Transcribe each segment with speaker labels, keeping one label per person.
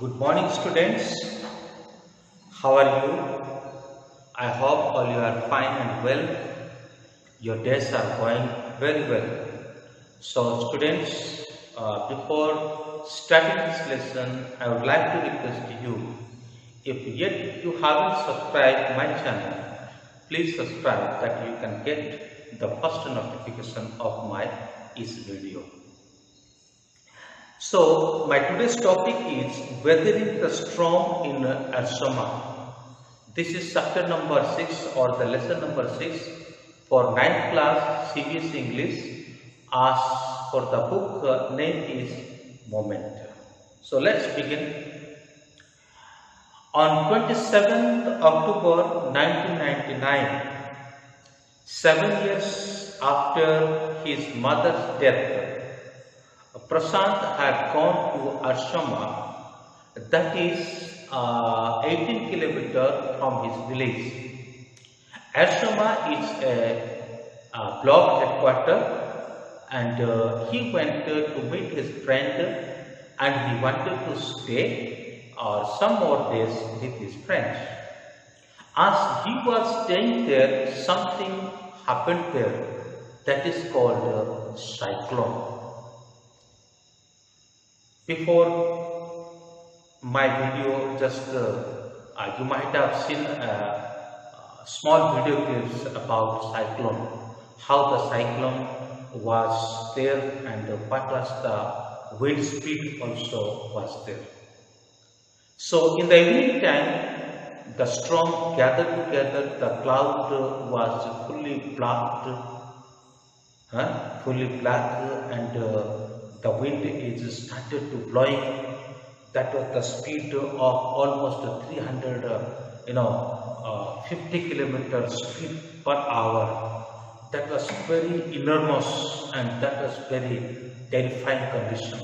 Speaker 1: Good morning, students. How are you? I hope all you are fine and well. Your days are going very well. So, students, before starting this lesson, I would like to request you, if yet you haven't subscribed my channel, please subscribe that you can get the first notification of my each video. So, my today's topic is weathering the storm in Ersama. This is chapter number 6 or the lesson number 6 for 9th class CBSE English. As for the book name is Moment. So, let's begin. On 27th October 1999, 7 years after his mother's death, Prashant had gone to Ersama, that is 18 kilometers from his village. Ersama is a block headquarters, and he went to meet his friend, and he wanted to stay some more days with his friends. As he was staying there, something happened there that is called cyclone. Before my video, just you might have seen small video clips about cyclone, how the cyclone was there and what was the wind speed also was there. So in the evening time, the storm gathered together, the cloud was fully black, and the wind is started to blowing. That was the speed of almost 50 kilometers speed per hour. That was very enormous, and that was very terrifying condition.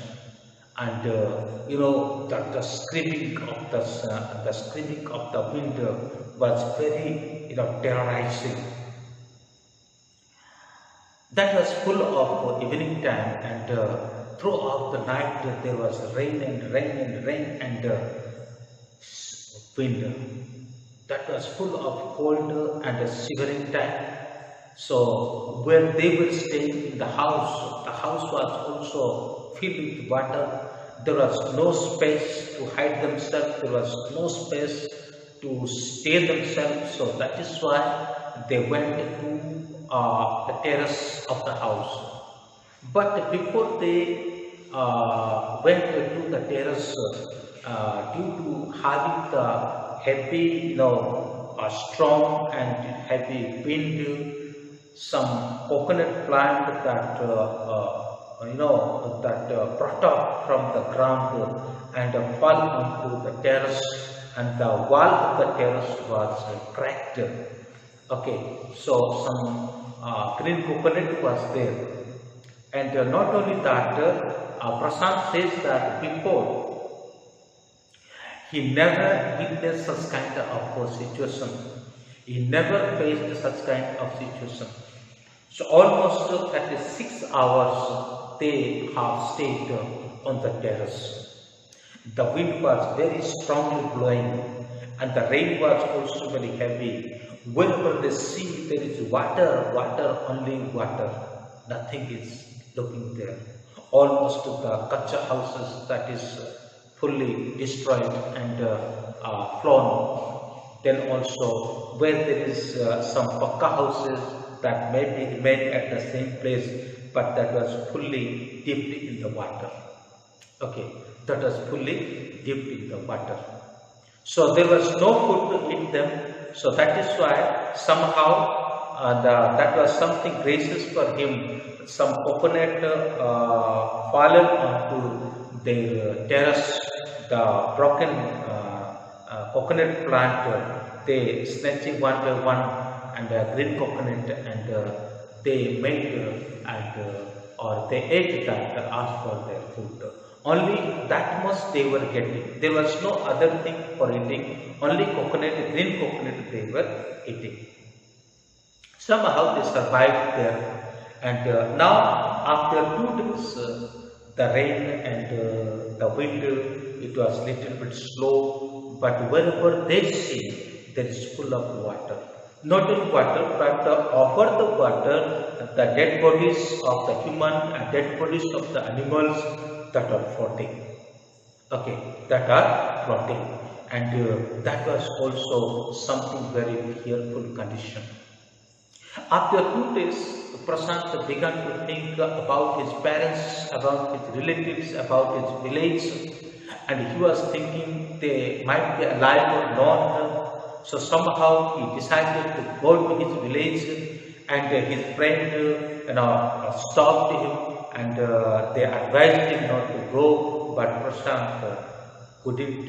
Speaker 1: And the screaming of the wind was very terrorizing. That was full of evening time, and throughout the night there was rain and wind. That was full of cold and shivering time. So where they were staying in the house was also filled with water. There was no space to hide themselves. There was no space to stay themselves. So that is why they went to the terrace of the house. But before they went to the terrace, due to having the heavy, storm and heavy wind, some coconut plant that brought up from the ground and fell onto the terrace, and the wall of the terrace was cracked. Okay, so some green coconut was there. And not only that, Prashant says that before he never witnessed such kind of situation. He never faced such kind of situation. So almost 36 hours they have stayed on the terrace. The wind was very strongly blowing, and the rain was also very heavy. Wherever they see there is water, only water. Nothing is looking there. Almost the kacha houses that is fully destroyed and flown. Then also where there is some pakka houses that may be remain at the same place, but that was fully dipped in the water. Okay, that was fully dipped in the water. So there was no food to eat them. So that is why somehow that was something gracious for him. Some coconut fallen onto their terrace. The broken coconut plant, they snatching one by one, and green coconut, and they made or they ate that as for their food. Only that much they were getting. There was no other thing for eating. Only coconut, green coconut they were eating. Somehow they survived there. And now after 2 days, the rain and the wind it was little bit slow, but wherever they see, there is full of water. Not only water, but over the water, the dead bodies of the human and dead bodies of the animals that are floating. Okay, that are floating, and that was also something very fearful condition. After 2 days, Prashant began to think about his parents, about his relatives, about his village, and he was thinking they might be alive or not. So somehow he decided to go to his village, and his friend stopped him, and they advised him not to go, but Prashant couldn't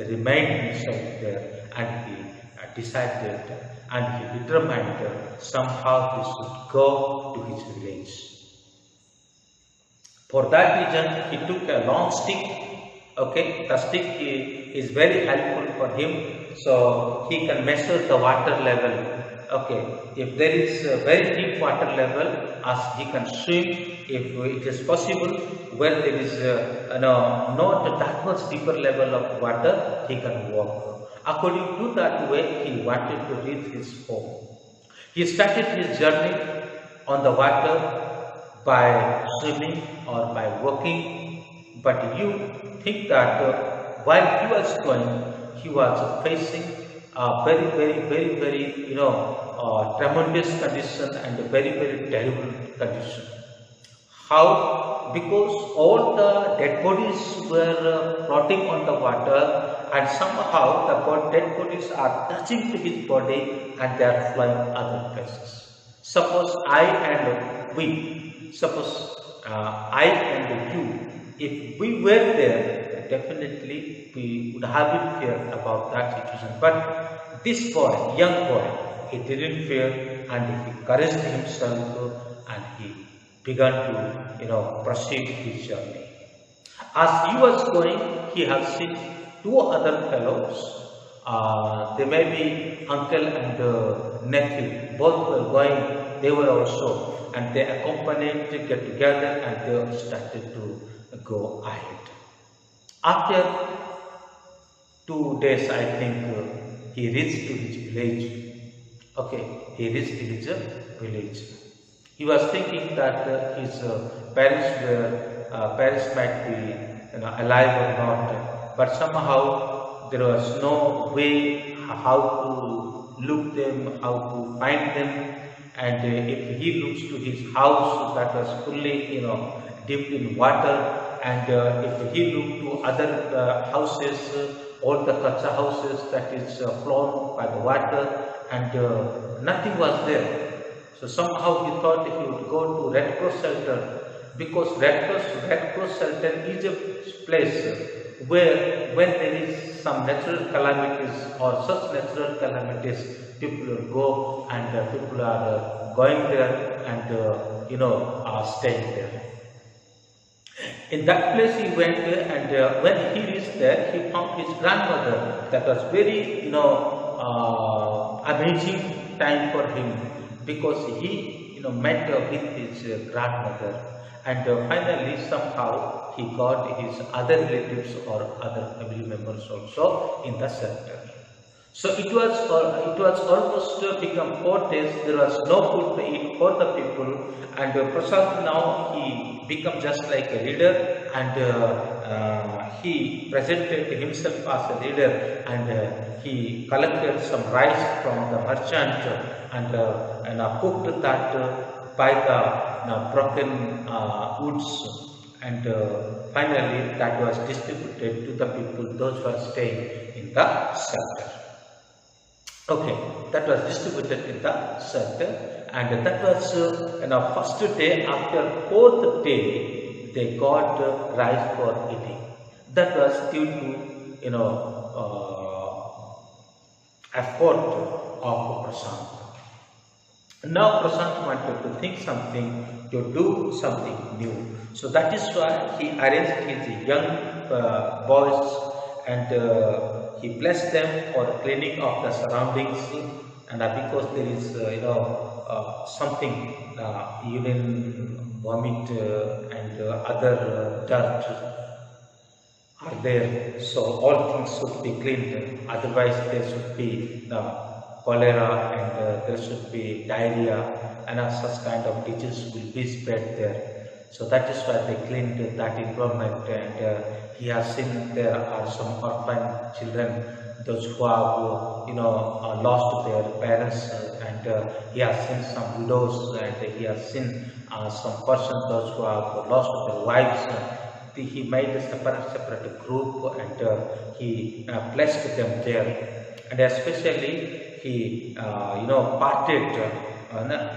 Speaker 1: remain himself there, and he decided and he determined somehow he should go to his village. For that reason, he took a long stick. Okay, the stick is very helpful for him, so he can measure the water level. Okay, if there is a very deep water level, as he can swim. If it is possible, where there is not that much deeper level of water, he can walk. According to that way, he wanted to reach his home. He started his journey on the water by swimming or by walking. But you think that while he was going, he was facing a very tremendous condition and a very terrible condition. How? Because all the dead bodies were floating on the water, and somehow the dead bodies are touching to his body and they are flying other places. Suppose I and you, if we were there, definitely we would have been feared about that situation. But this boy, young boy, he didn't fear, and he encouraged himself and he began to proceed his journey. As he was going, he had seen 2 other fellows. They may be uncle and nephew. Both were going. They were also, and they accompanied to get together, and they started to go ahead. After 2 days, I think he reached to his village. Okay, he reached his village. He was thinking that his parents might be alive or not, but somehow there was no way how to look them, how to find them, and if he looks to his house that was fully dipped in water, and if he looked to other houses, all the kacha houses that is flown by the water, and nothing was there. So somehow he thought he would go to Red Cross shelter, because Red Cross shelter is a place where when there is some natural calamities or such natural calamities, people will go, and people are going there and are staying there. In that place he went, and when he reached there, he found his grandmother. That was very amazing time for him, because he met with his grandmother, and finally somehow he got his other relatives or other family members also in the shelter. So it was almost become 4 days. There was no food to eat for the people, and Prashant now he became just like a leader, and he presented himself as a leader, and he collected some rice from the merchant and cooked that by the broken woods, and finally that was distributed to the people, those who are staying in the shelter. Okay, that was distributed in the shelter, and that was first day. After 4th day, they got rice for eating. That was due to effort of Prashant. Now Prashant wanted to think something, to do something new. So that is why he arranged his young boys, and he blessed them for cleaning of the surroundings, and because there is something urine, vomit, and other dirt are there. So all things should be cleaned. Otherwise, there should be the cholera and there should be diarrhea and such kind of diseases will be spread there. So that is why they cleaned that environment, and he has seen there are some orphan children, those who have lost their parents, and he has seen some widows, and he has seen some persons those who have lost their wives. He made a separate group, and he placed them there, and especially he parted.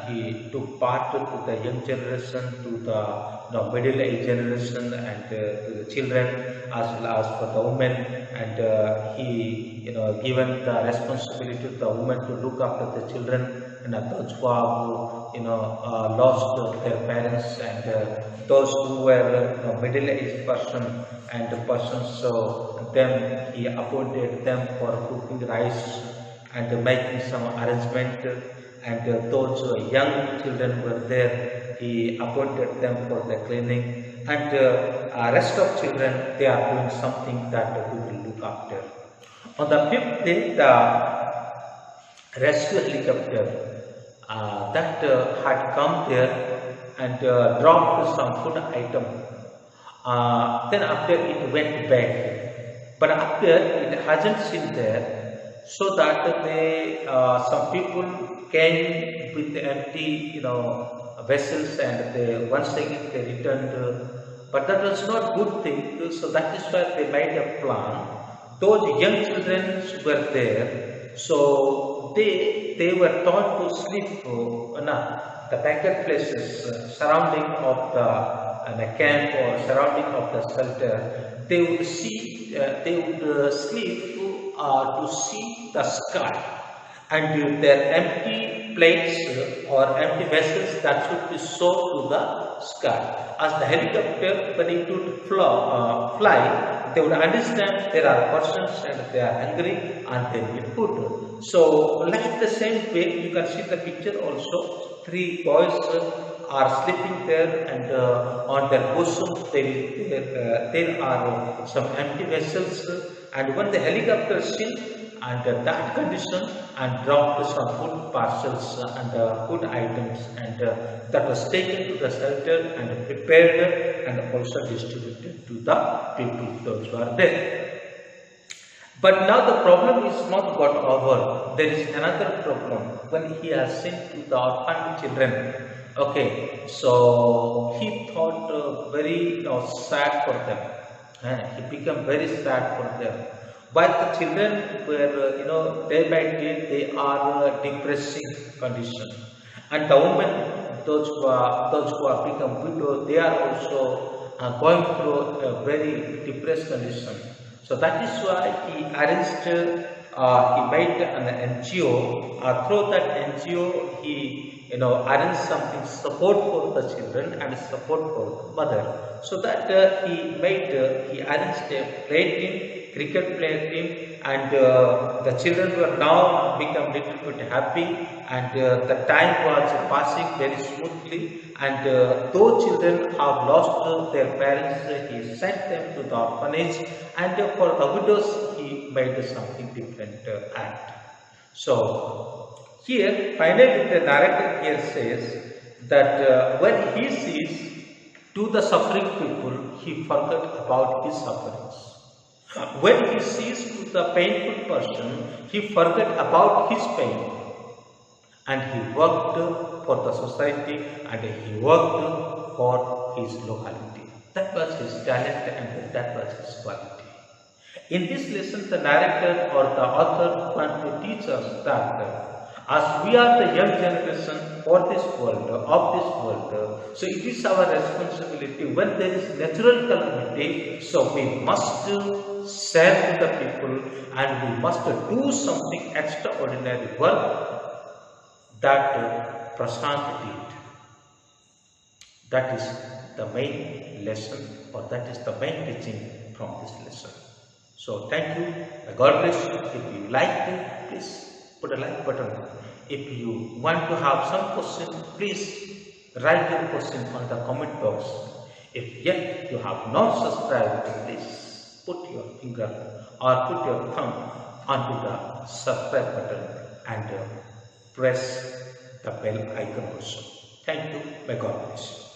Speaker 1: He took part to the young generation, to the middle-aged generation, and to the children, as well as for the women, and he given the responsibility to the women to look after the children, and those who have lost their parents, and those who were middle-aged person and persons, so then he appointed them for cooking rice and making some arrangement. And those young children were there, he appointed them for the cleaning, and rest of children, they are doing something that we will look after. On the 5th day, the rescue helicopter that had come there and dropped some food item. Then after it went back, but after it hasn't seen there, so that they some people came with empty vessels, and they once again they returned, but that was not good thing. So that is why they made a plan. Those young children were there, so they were taught to sleep the backward places surrounding of the camp or surrounding of the shelter. They would see, they would sleep to see the sky. And their empty plates or empty vessels that should be sold to the sky. As the helicopter, when it would fly, they would understand there are persons and they are hungry and they need food. So, like the same way, you can see the picture also. 3 boys are sleeping there, and on their bosom there are some empty vessels. And when the helicopter seen under that condition and dropped some food parcels and food items, and that was taken to the shelter and prepared and also distributed to the people those who are there. But now the problem is not got over. There is another problem when he has sent to the orphan children. Okay, so he thought very sad for them. He became very sad for them. But the children were, day by day, they are depressing condition, and the women, those who are become widow, they are also going through a very depressed condition. So that is why he arranged, he made an NGO. Through that NGO, he arranged something support for the children and support for the mother. So that he arranged a cricket player team, and the children were now become little bit happy, and the time was passing very smoothly, and those children have lost their parents, he sent them to the orphanage, and for the widows he made something different act. So here finally the narrator here says that when he sees to the suffering people, he forgot about his sufferings. When he sees to the painful person, he forgot about his pain, and he worked for the society, and he worked for his locality. That was his talent, and that was his quality. In this lesson, the narrator or the author wants to teach us that as we are the young generation for this world, of this world, so it is our responsibility when there is natural calamity, so we must share to the people, and we must do something extraordinary work that Prashant did. That is the main lesson, or that is the main teaching from this lesson. So thank you. God bless you. If you like it, please put a like button. If you want to have some question, please write your question on the comment box. If yet you have not subscribed, please put your finger or put your thumb onto the subscribe button and press the bell icon also. Thank you. May God bless you.